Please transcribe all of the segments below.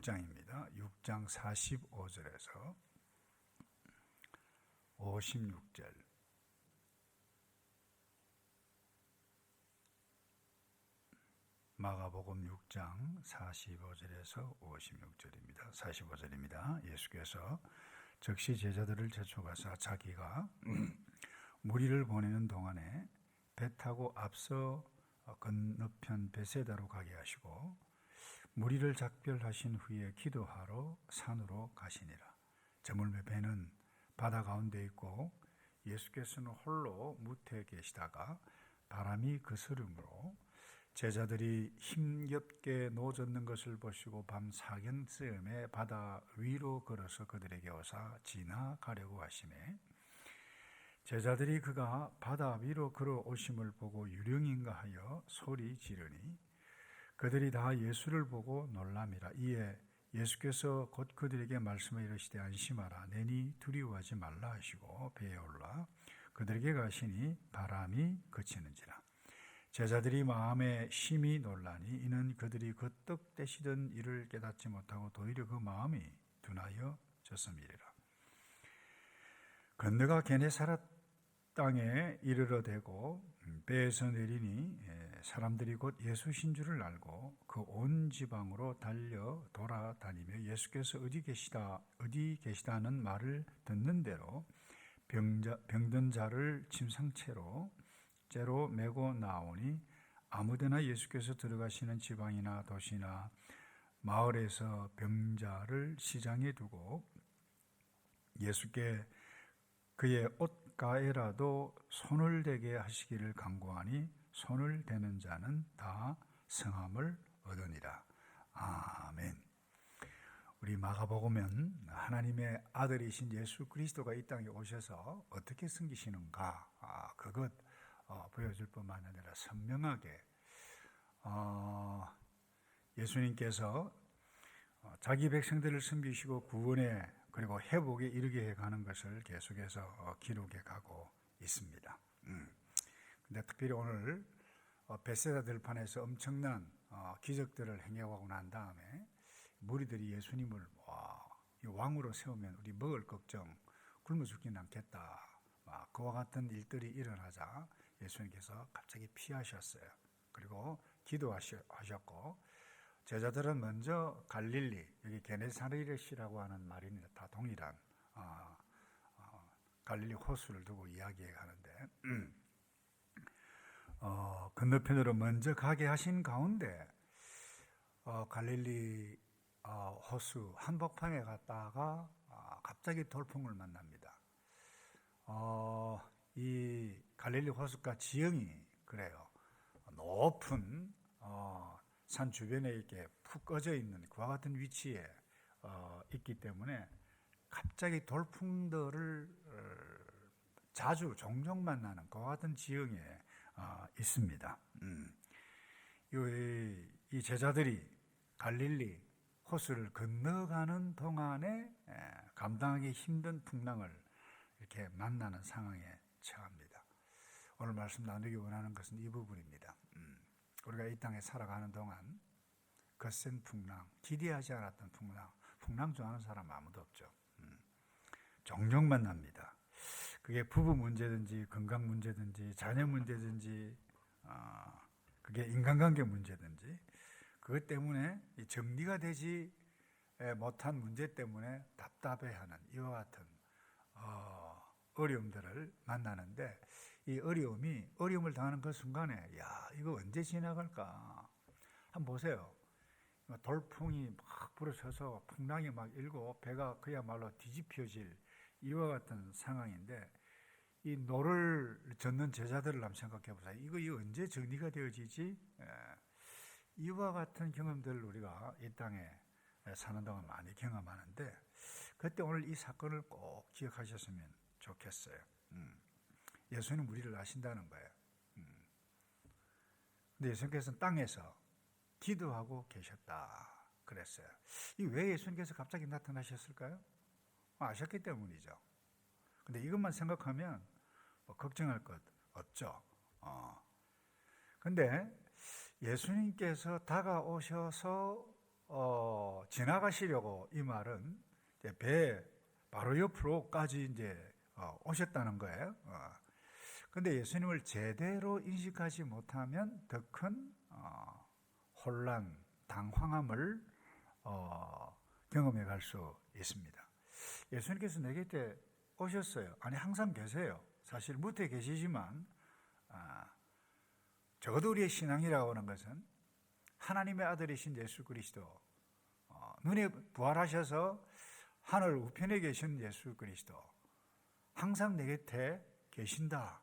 6장입니다. 6장 45절에서 56절. 마가복음 6장 45절에서 56절입니다. 45절입니다. 예수께서 즉시 제자들을 재촉하사 자기가 무리를 보내는 동안에 배 타고 앞서 건너편 베세다로 가게 하시고 무리를 작별하신 후에 기도하러 산으로 가시니라. 저물매 배는 바다 가운데 있고 예수께서는 홀로 무태에 계시다가 바람이 그스름으로 제자들이 힘겹게 노젓는 것을 보시고 밤 사경쯤에 바다 위로 걸어서 그들에게 오사 지나가려고 하시매 제자들이 그가 바다 위로 걸어오심을 보고 유령인가 하여 소리 지르니 그들이 다 예수를 보고 놀람이라. 이에 예수께서 곧 그들에게 말씀을 이르시되 안심하라 내니 두려워하지 말라 하시고 배에 올라 그들에게 가시니 바람이 그치는지라. 제자들이 마음에 심히 놀라니 이는 그들이 그 떡 떼시던 일을 깨닫지 못하고 도리어 그 마음이 둔하여 졌음이리라. 건너가 게네사렛 땅에 이르러 대고 배에서 내리니 사람들이 곧 예수신 줄을 알고 그 온 지방으로 달려 돌아다니며 예수께서 어디 계시다는 말을 듣는 대로 병든 자를 침상채로 메고 나오니 아무데나 예수께서 들어가시는 지방이나 도시나 마을에서 병자를 시장에 두고 예수께 그의 옷가에라도 손을 대게 하시기를 간구하니 손을 대는 자는 다 성함을 얻으니라. 아멘. 우리 마가복음은 하나님의 아들이신 예수 그리스도가 이 땅에 오셔서 어떻게 섬기시는가 그것 보여줄 뿐만 아니라 선명하게 예수님께서 자기 백성들을 섬기시고 구원에 그리고 회복에 이르게 해가는 것을 계속해서 기록해 가고 있습니다. 근데 특별히 오늘 베세다 들판에서 엄청난 기적들을 행하고 난 다음에 무리들이 예수님을 왕으로 세우면 우리 먹을 걱정 굶어 죽지는 않겠다. 그와 같은 일들이 일어나자 예수님께서 갑자기 피하셨어요. 그리고 기도하셨고 제자들은 먼저 갈릴리, 여기 게네사렛이라고 하는 말입니다. 다 동일한 갈릴리 호수를 두고 이야기해 가는데 건너편으로 먼저 가게 하신 가운데 갈릴리 호수 한복판에 갔다가 갑자기 돌풍을 만납니다. 이 갈릴리 호수가 지형이 그래요. 높은 산 주변에 이렇게 푹 꺼져 있는 그와 같은 위치에 있기 때문에 갑자기 돌풍들을 자주 종종 만나는 그와 같은 지형에 있습니다. 이 제자들이 갈릴리 호수를 건너가는 동안에 감당하기 힘든 풍랑을 이렇게 만나는 상황에 처합니다. 오늘 말씀 나누기 원하는 것은 이 부분입니다. 우리가 이 땅에 살아가는 동안 거센 풍랑, 기대하지 않았던 풍랑 좋아하는 사람 아무도 없죠. 종종 만납니다. 그게 부부 문제든지 건강 문제든지 자녀 문제든지 그게 인간관계 문제든지 그것 때문에 정리가 되지 못한 문제 때문에 답답해하는 이와 같은 어려움들을 만나는데 이 어려움을 당하는 그 순간에 이거 언제 지나갈까? 한번 보세요. 돌풍이 막 불어서서 풍랑이 막 일고 배가 그야말로 뒤집혀질 이와 같은 상황인데 이 노를 젓는 제자들을 한번 생각해 보세요. 이거 언제 정리가 되어지지? 이와 같은 경험들을 우리가 이 땅에 사는 동안 많이 경험하는데 그때 오늘 이 사건을 꼭 기억하셨으면 좋겠어요. 예수님은 우리를 아신다는 거예요. 근데 예수님께서는 땅에서 기도하고 계셨다 그랬어요. 왜 예수님께서 갑자기 나타나셨을까요? 아셨기 때문이죠. 근데 이것만 생각하면 걱정할 것 없죠. 근데 예수님께서 다가오셔서 지나가시려고 이 말은 이제 배 바로 옆으로까지 이제 오셨다는 거예요. 근데 예수님을 제대로 인식하지 못하면 더 큰 혼란, 당황함을 경험해 갈 수 있습니다. 예수님께서 내 곁에 오셨어요. 아니 항상 계세요. 사실 무태 계시지만 적어도 우리의 신앙이라고 하는 것은 하나님의 아들이신 예수 그리스도, 눈에 부활하셔서 하늘 우편에 계신 예수 그리스도, 항상 내 곁에 계신다.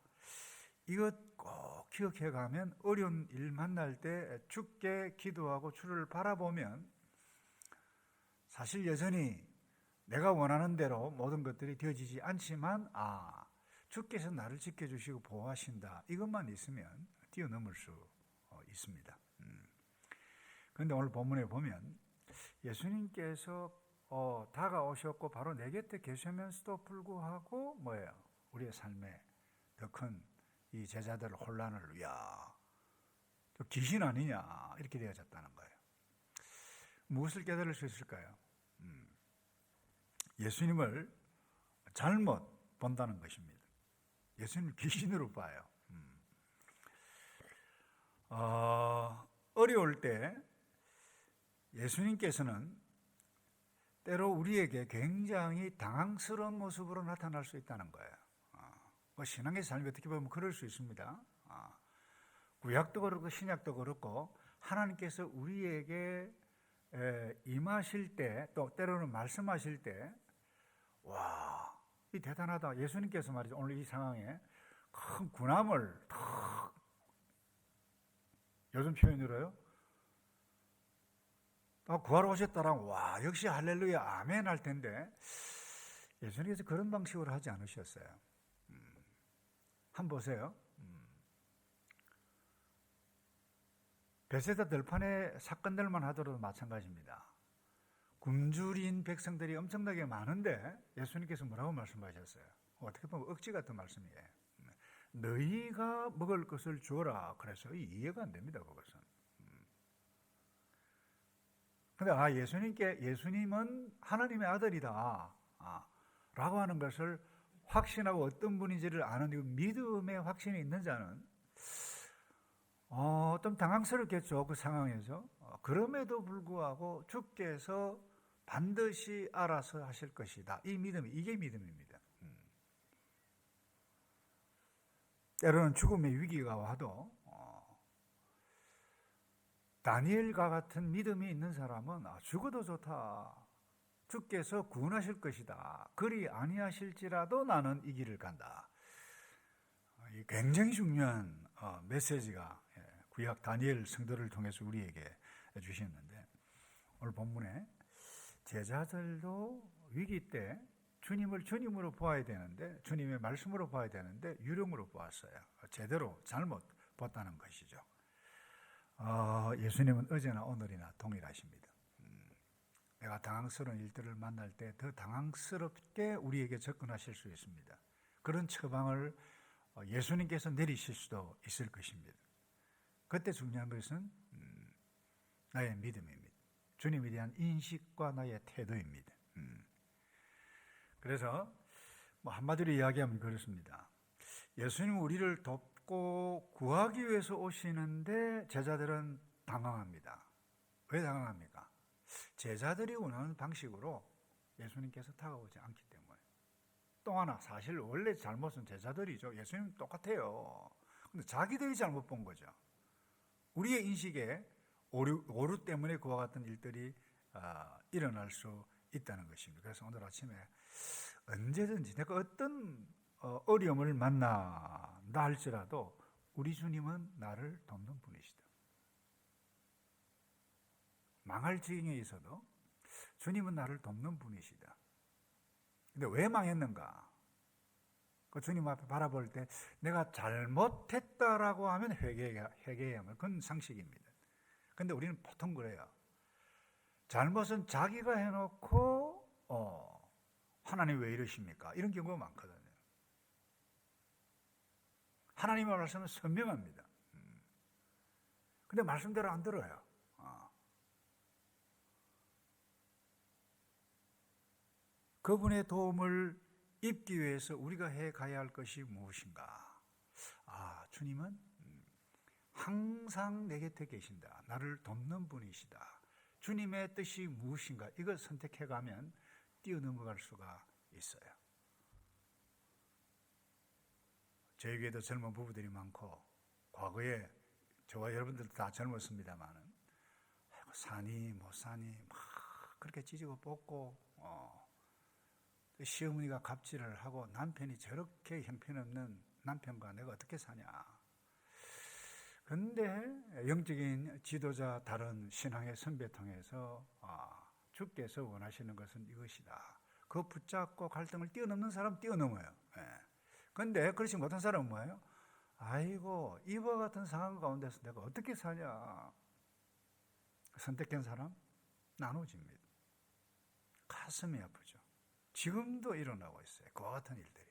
이것 꼭 기억해 가면 어려운 일 만날 때 주께 기도하고 주를 바라보면 사실 여전히 내가 원하는 대로 모든 것들이 되어지지 않지만 주께서 나를 지켜주시고 보호하신다. 이것만 있으면 뛰어넘을 수 있습니다. 그런데 오늘 본문에 보면 예수님께서 다가오셨고 바로 내 곁에 계시면서도 불구하고 뭐예요? 우리의 삶에 더 큰 이 제자들 혼란을 귀신 아니냐 이렇게 되어졌다는 거예요. 무엇을 깨달을 수 있을까요? 예수님을 잘못 본다는 것입니다. 예수님을 귀신으로 봐요. 어려울 때 예수님께서는 때로 우리에게 굉장히 당황스러운 모습으로 나타날 수 있다는 거예요. 신앙의 삶이 어떻게 보면 그럴 수 있습니다. 구약도 그렇고 신약도 그렇고 하나님께서 우리에게 임하실 때, 또 때로는 말씀하실 때, 이 대단하다. 예수님께서 말이죠. 오늘 이 상황에 큰 군함을 요즘 표현으로요. 구하러 오셨다라면 역시 할렐루야 아멘 할 텐데 예수님께서 그런 방식으로 하지 않으셨어요. 한번 보세요. 베세다 들판의 사건들만 하더라도 마찬가지입니다. 굶주린 백성들이 엄청나게 많은데 예수님께서 뭐라고 말씀하셨어요? 어떻게 보면 억지 같은 말씀이에요. 너희가 먹을 것을 주어라. 그래서 이해가 안 됩니다. 그것은. 근데 예수님은 하나님의 아들이다 라고 하는 것을 확신하고 어떤 분인지를 아는 이 믿음의 확신이 있는 자는 좀 당황스럽겠죠. 그 상황에서. 그럼에도 불구하고 주께서 반드시 알아서 하실 것이다. 이게 믿음입니다. 때로는 죽음의 위기가 와도 다니엘과 같은 믿음이 있는 사람은 죽어도 좋다. 주께서 구원하실 것이다. 그리 아니하실지라도 나는 이 길을 간다. 굉장히 중요한 메시지가 구약 다니엘 성도를 통해서 우리에게 주셨는데 오늘 본문에 제자들도 위기 때 주님을 주님으로 보아야 되는데 주님의 말씀으로 보아야 되는데 유령으로 보았어요. 제대로 잘못 봤다는 것이죠. 예수님은 어제나 오늘이나 동일하십니다. 내가 당황스러운 일들을 만날 때 더 당황스럽게 우리에게 접근하실 수 있습니다. 그런 처방을 예수님께서 내리실 수도 있을 것입니다. 그때 중요한 것은 나의 믿음입니다. 주님에 대한 인식과 나의 태도입니다. 그래서 한마디로 이야기하면 그렇습니다. 예수님은 우리를 돕고 구하기 위해서 오시는데 제자들은 당황합니다. 왜 당황합니까? 제자들이 원하는 방식으로 예수님께서 다가오지 않기 때문에. 또 하나 사실 원래 잘못은 제자들이죠. 예수님 똑같아요. 근데 자기들이 잘못 본 거죠. 우리의 인식에 오류 때문에 그와 같은 일들이 일어날 수 있다는 것입니다. 그래서 오늘 아침에 언제든지 내가 어떤 어려움을 만난다 할지라도 우리 주님은 나를 돕는 분이시다. 망할 지경에 있어도 주님은 나를 돕는 분이시다. 근데 왜 망했는가? 그 주님 앞에 바라볼 때 내가 잘못했다라고 하면 회개해야 하면 그건 상식입니다. 근데 우리는 보통 그래요. 잘못은 자기가 해놓고 하나님 왜 이러십니까? 이런 경우가 많거든요. 하나님의 말씀은 선명합니다. 근데 말씀대로 안 들어요. 그분의 도움을 입기 위해서 우리가 해 가야 할 것이 무엇인가? 주님은 항상 내 곁에 계신다. 나를 돕는 분이시다. 주님의 뜻이 무엇인가? 이걸 선택해 가면 뛰어넘어갈 수가 있어요. 저희 교회도 젊은 부부들이 많고, 과거에 저와 여러분들도 다 젊었습니다만은, 사니 못 사니 막 그렇게 찌지고 뽑고, 시어머니가 갑질을 하고 남편이 저렇게 형편없는 남편과 내가 어떻게 사냐. 그런데 영적인 지도자, 다른 신앙의 선배 통해서 주께서 원하시는 것은 이것이다. 그 붙잡고 갈등을 뛰어넘는 사람 뛰어넘어요. 그런데 그렇지 못한 사람은 뭐예요? 아이고, 이와 같은 상황 가운데서 내가 어떻게 사냐. 선택한 사람 나눠집니다. 가슴이 아프죠. 지금도 일어나고 있어요. 그와 같은 일들이.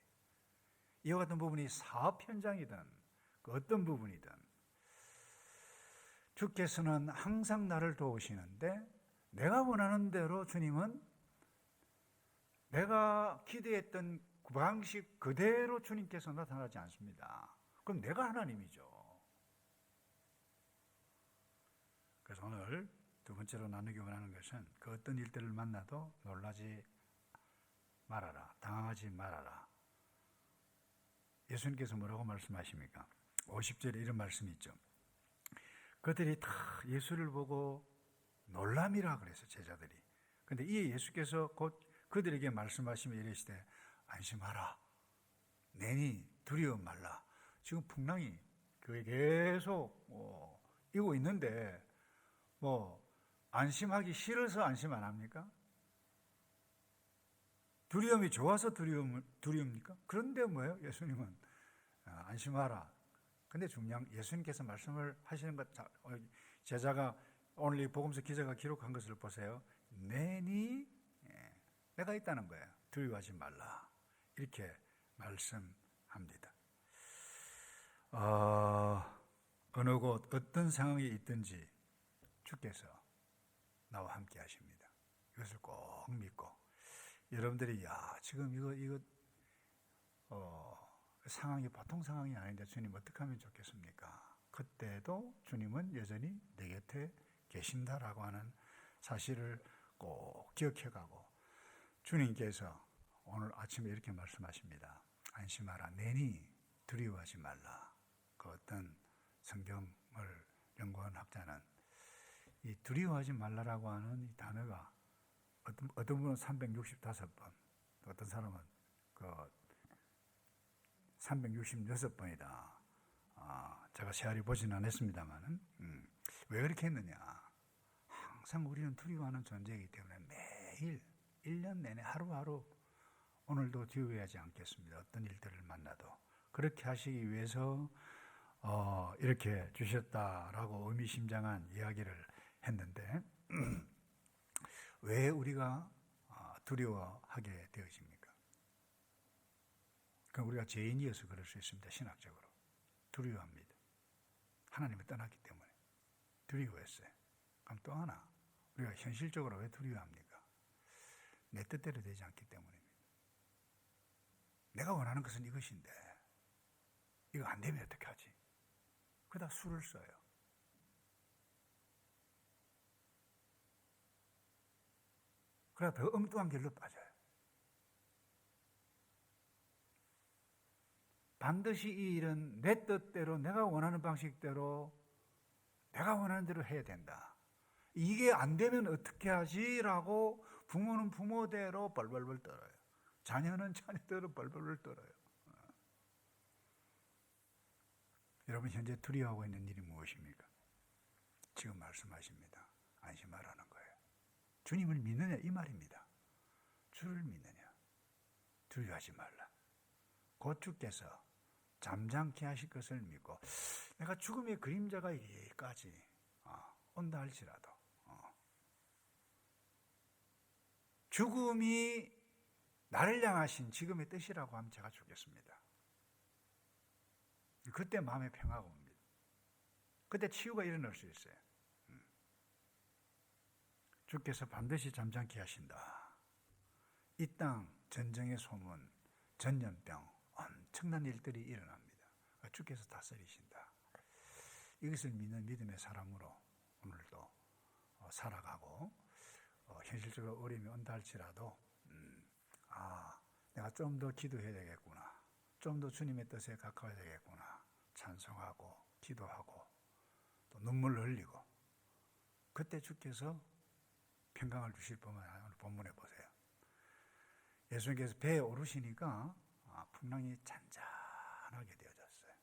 이와 같은 부분이 사업 현장이든 그 어떤 부분이든 주께서는 항상 나를 도우시는데, 내가 원하는 대로 주님은 내가 기대했던 그 방식 그대로 주님께서 나타나지 않습니다. 그럼 내가 하나님이죠. 그래서 오늘 두 번째로 나누기 원하는 것은, 그 어떤 일들을 만나도 놀라지 말아라, 당황하지 말아라. 예수님께서 뭐라고 말씀하십니까? 50절에 이런 말씀이 있죠. 그들이 다 예수를 보고 놀람이라 그래서 제자들이. 그런데 이 예수께서 곧 그들에게 말씀하시며 이르시되 안심하라, 내니 두려움 말라. 지금 풍랑이 계속 이고 있는데 안심하기 싫어서 안심 안 합니까? 두려움이 좋아서 두려웁니까? 그런데 뭐예요? 예수님은 안심하라. 근데 중요한, 예수님께서 말씀을 하시는 것, 제자가 오늘 이 복음서 기자가 기록한 것을 보세요. 내니 내가 있다는 거예요. 두려워하지 말라. 이렇게 말씀합니다. 어느 곳 어떤 상황이 있든지 주께서 나와 함께 하십니다. 이것을 꼭 믿고, 여러분들이 지금 이거 상황이 보통 상황이 아닌데 주님 어떻게 하면 좋겠습니까? 그때도 주님은 여전히 내 곁에 계신다라고 하는 사실을 꼭 기억해가고, 주님께서 오늘 아침에 이렇게 말씀하십니다. 안심하라, 내니 두려워하지 말라. 그 어떤 성경을 연구한 학자는 이 두려워하지 말라라고 하는 이 단어가 어떤 분은 365번, 어떤 사람은 366번이다. 제가 세알이 보지는 않았습니다만, 왜 그렇게 했느냐. 항상 우리는 두려워하는 존재이기 때문에 매일 1년 내내 하루하루 오늘도 두려워하지 않겠습니다. 어떤 일들을 만나도. 그렇게 하시기 위해서 이렇게 주셨다라고 의미심장한 이야기를 했는데, 왜 우리가 두려워하게 되어집니까? 그럼 우리가 죄인이어서 그럴 수 있습니다. 신학적으로 두려워합니다. 하나님을 떠났기 때문에 두려워했어요. 그럼 또 하나, 우리가 현실적으로 왜 두려워합니까? 내 뜻대로 되지 않기 때문입니다. 내가 원하는 것은 이것인데 이거 안 되면 어떻게 하지? 그러다 수를 써요. 그러다 더 엉뚱한 길로 빠져요. 반드시 이 일은 내 뜻대로, 내가 원하는 방식대로, 내가 원하는 대로 해야 된다. 이게 안 되면 어떻게 하지? 라고 부모는 부모대로 벌벌벌 떨어요. 자녀는 자녀대로 벌벌벌 떨어요. 여러분 현재 두려워하고 있는 일이 무엇입니까? 지금 말씀하십니다. 안심하라는 거예요. 주님을 믿느냐 이 말입니다. 주를 믿느냐. 두려워하지 말라. 곧 주께서 잠잠케 하실 것을 믿고, 내가 죽음의 그림자가 여기까지 온다 할지라도 죽음이 나를 향하신 지금의 뜻이라고 하면 제가 죽겠습니다. 그때 마음의 평화가 옵니다. 그때 치유가 일어날 수 있어요. 주께서 반드시 잠잠케 하신다. 이 땅 전쟁의 소문, 전염병, 엄청난 일들이 일어납니다. 주께서 다스리신다. 이것을 믿는 믿음의 사람으로 오늘도 살아가고, 현실적으로 어려움이 온다 할지라도 내가 좀 더 기도해야 되겠구나, 좀 더 주님의 뜻에 가까워야 되겠구나, 찬송하고 기도하고 또 눈물 흘리고, 그때 주께서 평강을 주실 뿐만 아니라 오늘 본문에 보세요. 예수님께서 배에 오르시니까 풍랑이 잔잔하게 되어졌어요.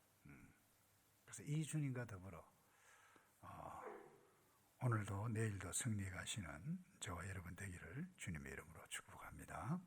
그래서 이 주님과 더불어 오늘도 내일도 승리에 가시는 저와 여러분 되기를 주님의 이름으로 축복합니다.